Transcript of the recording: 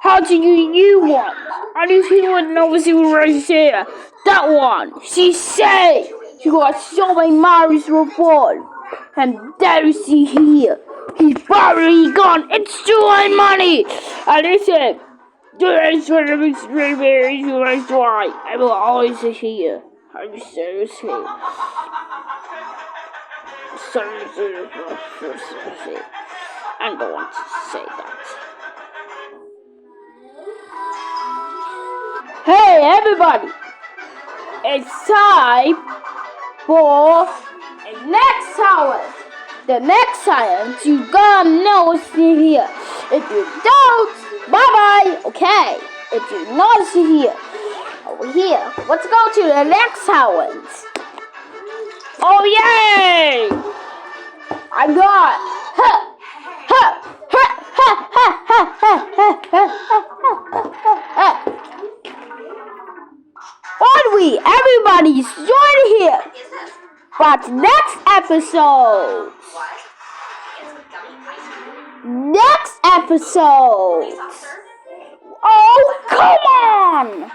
How do you want? I do you want to know see right here? That one. She said she got so many Mario's reward. And there you see here. He's probably gone. It's stolen money. And listen. I will always hear. I'm seriously. Seriously. I don't want to say that. Hey everybody! It's time for the next science. The next science you gotta know is here. If you don't, bye bye. Okay. If you not here, over here. Let's go to the next science. Oh yay! I got Finally, everybody's joining here. But next episode. Next episode. Oh, come on!